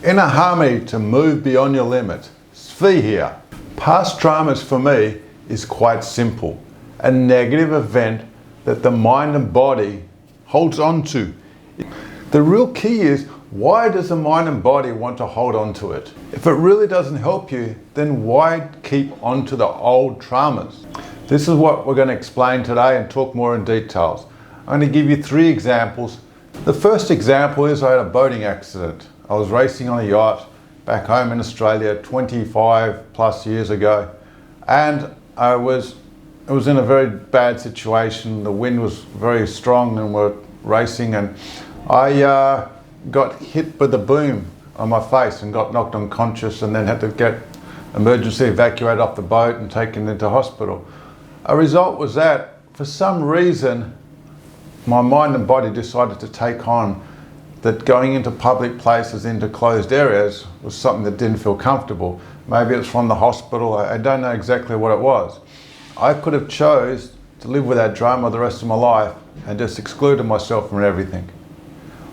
Inner harmony to move beyond your limit. Tzvi here. Past traumas for me is quite simple. A negative event that the mind and body holds on to. The real key is, why does the mind and body want to hold on to it? If it really doesn't help you, then why keep on to the old traumas? This is what we're going to explain today and talk more in details. I'm going to give you 3 examples. The first example is I had a boating accident. I was racing on a yacht back home in Australia 25 plus years ago, and it was in a very bad situation. The wind was very strong and we're racing, and I got hit with a boom on my face and got knocked unconscious, and then had to get emergency evacuated off the boat and taken into hospital. A result was that, for some reason, my mind and body decided to take on that going into public places, into closed areas, was something that didn't feel comfortable. Maybe it's from the hospital, I don't know exactly what it was. I could have chose to live with that drama the rest of my life and just excluded myself from everything.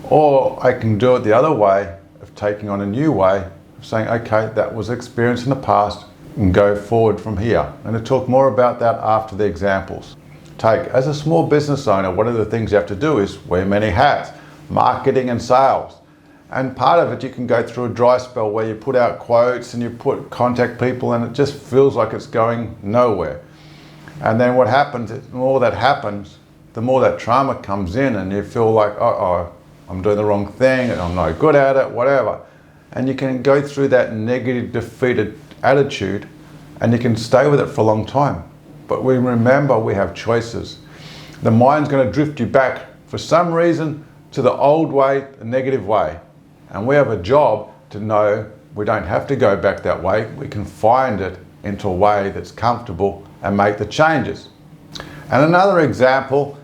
Or I can do it the other way, of taking on a new way, of saying, okay, that was experience in the past, and go forward from here. I'm going to talk more about that after the examples. As a small business owner, one of the things you have to do is wear many hats. Marketing and sales, and part of it, you can go through a dry spell where you put out quotes and you contact people, and it just feels like it's going nowhere. And then what happens, the more that happens, the more that trauma comes in, and you feel like, oh, I'm doing the wrong thing, and I'm not good at it, whatever. And you can go through that negative, defeated attitude, and you can stay with it for a long time. But we remember we have choices. The mind's going to drift you back for some reason to the old way, the negative way. And we have a job to know we don't have to go back that way. We can find it into a way that's comfortable and make the changes. And another example,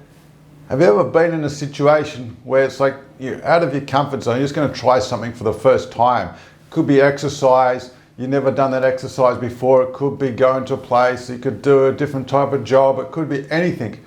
have you ever been in a situation where it's like you're out of your comfort zone, you're just going to try something for the first time? Could be exercise, you've never done that exercise before. It could be going to a place, you could do a different type of job, it could be anything.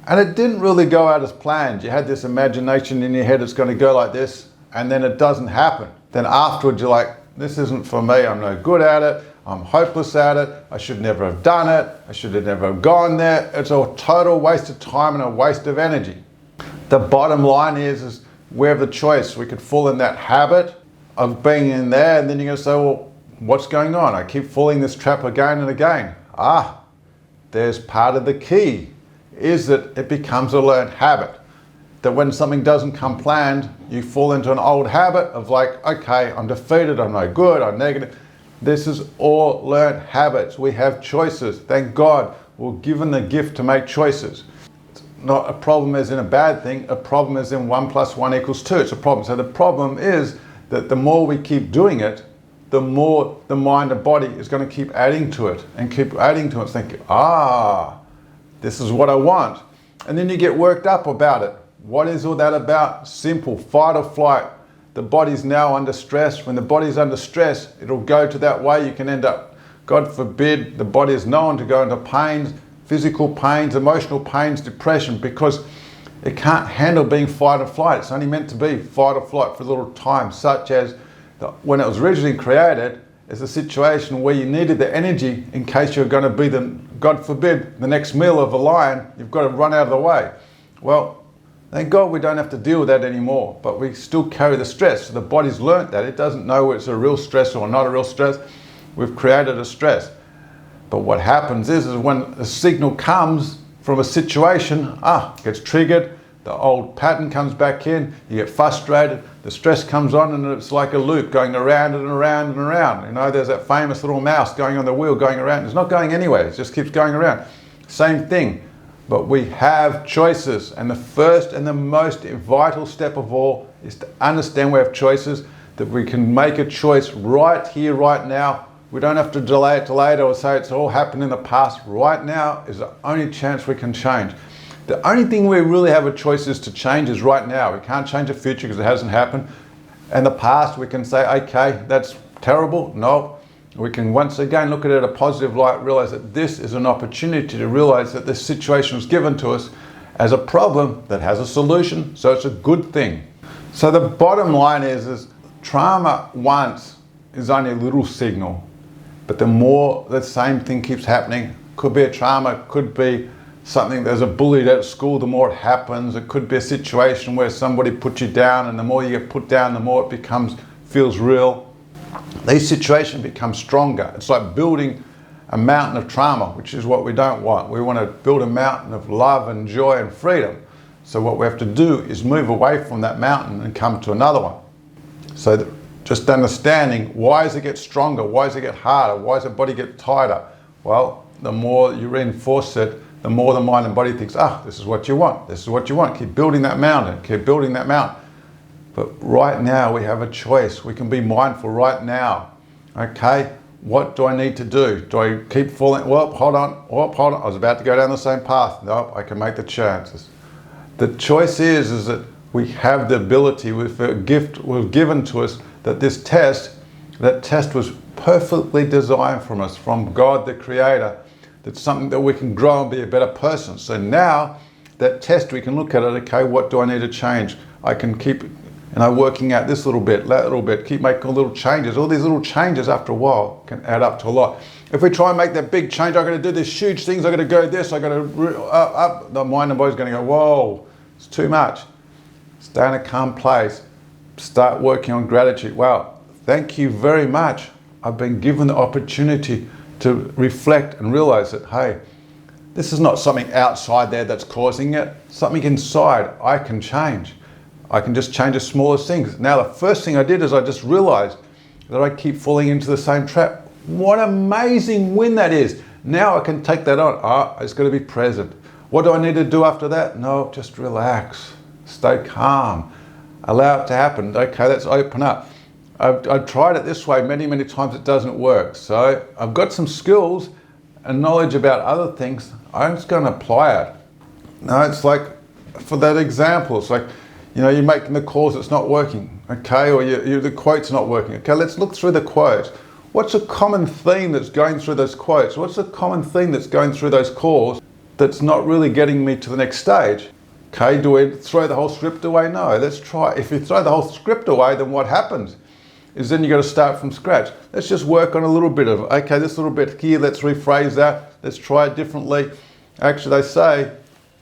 And it didn't really go out as planned. You had this imagination in your head, it's going to go like this, and then it doesn't happen. Then afterwards you're like, this isn't for me, I'm no good at it, I'm hopeless at it, I should never have done it, I should have never have gone there. It's a total waste of time and a waste of energy. The bottom line is we have the choice. We could fall in that habit of being in there, and then you're going to say, well, what's going on? I keep falling this trap again and again. There's part of the key, is that it becomes a learned habit. That when something doesn't come planned, you fall into an old habit of like, okay, I'm defeated, I'm no good, I'm negative. This is all learned habits. We have choices. Thank God we're given the gift to make choices. It's not a problem as in a bad thing, a problem as in 1 + 1 = 2. It's a problem. So the problem is that the more we keep doing it, the more the mind and body is going to keep adding to it and keep adding to it, thinking, this is what I want. And then you get worked up about it. What is all that about? Simple, fight or flight. The body's now under stress. When the body's under stress, it'll go to that way. You can end up, God forbid, the body is known to go into pains, physical pains, emotional pains, depression, because it can't handle being fight or flight. It's only meant to be fight or flight for a little time, such as when it was originally created, is a situation where you needed the energy in case you're going to be God forbid, the next meal of a lion, you've got to run out of the way. Well, thank God we don't have to deal with that anymore, but we still carry the stress. So the body's learnt that. It doesn't know it's a real stress or not a real stress. We've created a stress. But what happens is when a signal comes from a situation, gets triggered, the old pattern comes back in, you get frustrated, the stress comes on, and it's like a loop going around and around and around. You know, there's that famous little mouse going on the wheel, going around. It's not going anywhere, it just keeps going around. Same thing. But we have choices, and the first and the most vital step of all is to understand we have choices, that we can make a choice right here, right now. We don't have to delay it to later or say it's all happened in the past. Right now is the only chance we can change. The only thing we really have a choice is to change is right now. We can't change the future because it hasn't happened. And the past, we can say, okay, that's terrible. No. We can once again look at it in a positive light, realize that this is an opportunity to realize that this situation was given to us as a problem that has a solution, so it's a good thing. So the bottom line is trauma once is only a little signal, but the more the same thing keeps happening, could be a trauma, could be something, there's a bullied at school, the more it happens. It could be a situation where somebody put you down, and the more you get put down, the more it feels real. These situations become stronger. It's like building a mountain of trauma, which is what we don't want. We want to build a mountain of love and joy and freedom. So what we have to do is move away from that mountain and come to another one. So just understanding, why does it get stronger? Why does it get harder? Why does the body get tighter? Well, the more you reinforce it, the more the mind and body thinks, this is what you want. This is what you want. Keep building that mountain. Keep building that mountain. But right now we have a choice. We can be mindful right now. Okay, what do I need to do? Do I keep falling? Well, hold on. I was about to go down the same path. No, I can make the chances. The choice is that we have the ability, with a gift was given to us, that that test was perfectly designed from us, from God the Creator. That's something that we can grow and be a better person. So now that test, we can look at it, okay, what do I need to change? I can keep, working out this little bit, that little bit, keep making little changes. All these little changes after a while can add up to a lot. If we try and make that big change, I'm going to do these huge things, I'm going to go this, I'm going to up, the mind and body's going to go, whoa, it's too much. Stay in a calm place. Start working on gratitude. Wow, thank you very much. I've been given the opportunity to reflect and realize that, hey, this is not something outside there that's causing it. Something inside I can change. I can just change the smallest things. Now, the first thing I did is I just realized that I keep falling into the same trap. What an amazing win that is. Now I can take that on. It's going to be present. What do I need to do after that? No, just relax. Stay calm. Allow it to happen. Okay, let's open up. I've tried it this way many, many times. It doesn't work. So I've got some skills and knowledge about other things. I'm just going to apply it. No, it's like, for that example, it's like, you're making the calls, it's not working. Okay, or the quote's not working. Okay, let's look through the quotes. What's a common theme that's going through those quotes? What's a common theme that's going through those calls that's not really getting me to the next stage? Okay, do we throw the whole script away? No, let's try. If you throw the whole script away, then what happens? Is then you got to start from scratch. Let's just work on a little bit of it. Okay, this little bit here, let's rephrase that. Let's try it differently. Actually, they say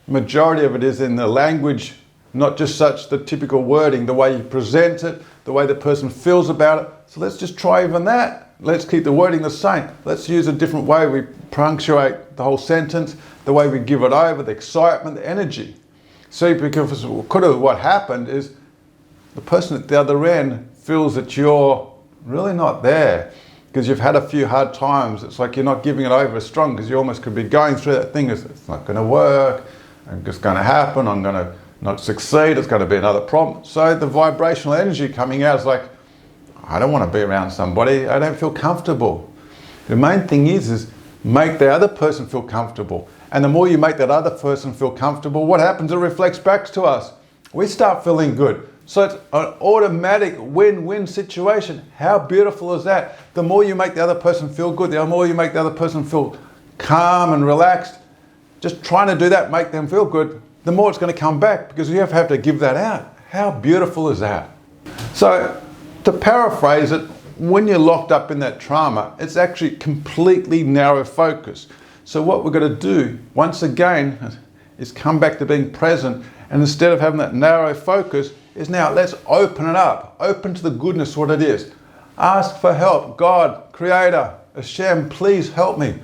majority of it is in the language, not just such the typical wording, the way you present it, the way the person feels about it. So let's just try even that. Let's keep the wording the same. Let's use a different way we punctuate the whole sentence, the way we give it over, the excitement, the energy. See, because what happened is the person at the other end feels that you're really not there because you've had a few hard times. It's like you're not giving it over as strong because you almost could be going through that thing. It's not going to work. It's going to happen. I'm going to not succeed. It's going to be another problem. So the vibrational energy coming out is like, I don't want to be around somebody. I don't feel comfortable. The main thing is make the other person feel comfortable. And the more you make that other person feel comfortable, what happens? It reflects back to us. We start feeling good. So it's an automatic win-win situation. How beautiful is that? The more you make the other person feel good, the more you make the other person feel calm and relaxed, just trying to do that, make them feel good, the more it's going to come back because you have to give that out. How beautiful is that? So to paraphrase it, when you're locked up in that trauma, it's actually completely narrow focus. So what we're going to do, once again, is come back to being present, and instead of having that narrow focus, is now let's open it up. Open to the goodness what it is. Ask for help. God, Creator, Hashem, please help me.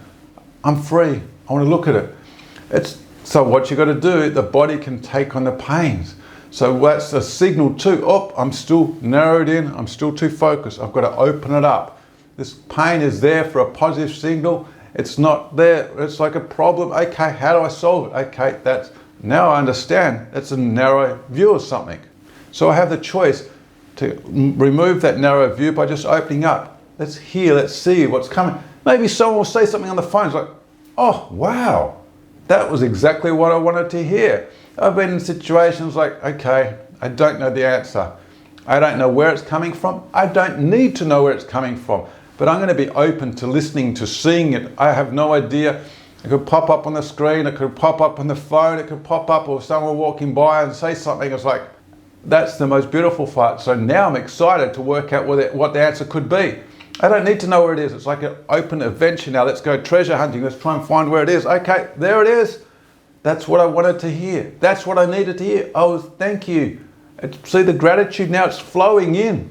I'm free. I want to look at it. So what you got to do, the body can take on the pains. So that's a signal too. I'm still narrowed in. I'm still too focused. I've got to open it up. This pain is there for a positive signal. It's not there. It's like a problem. Okay, how do I solve it? Okay, now I understand. That's a narrow view of something. So I have the choice to remove that narrow view by just opening up. Let's hear, let's see what's coming. Maybe someone will say something on the phone. It's like, oh, wow, that was exactly what I wanted to hear. I've been in situations like, okay, I don't know the answer. I don't know where it's coming from. I don't need to know where it's coming from. But I'm going to be open to listening, to seeing it. I have no idea. It could pop up on the screen. It could pop up on the phone. It could pop up or someone walking by and say something. It's like, That's the most beautiful part. So now I'm excited to work out what the answer could be. I don't need to know where it is. It's like an open adventure now. Let's go treasure hunting. Let's try and find where it is. Okay, there it is. That's what I wanted to hear. That's what I needed to hear. Oh, thank you. See the gratitude now, it's flowing in.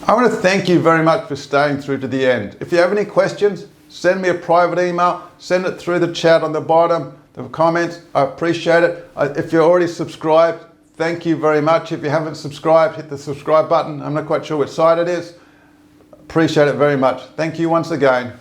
I want to thank you very much for staying through to the end. If you have any questions, send me a private email. Send it through the chat on the bottom, the comments. I appreciate it. If you're already subscribed, thank you very much. If you haven't subscribed, hit the subscribe button. I'm not quite sure which side it is. Appreciate it very much. Thank you once again.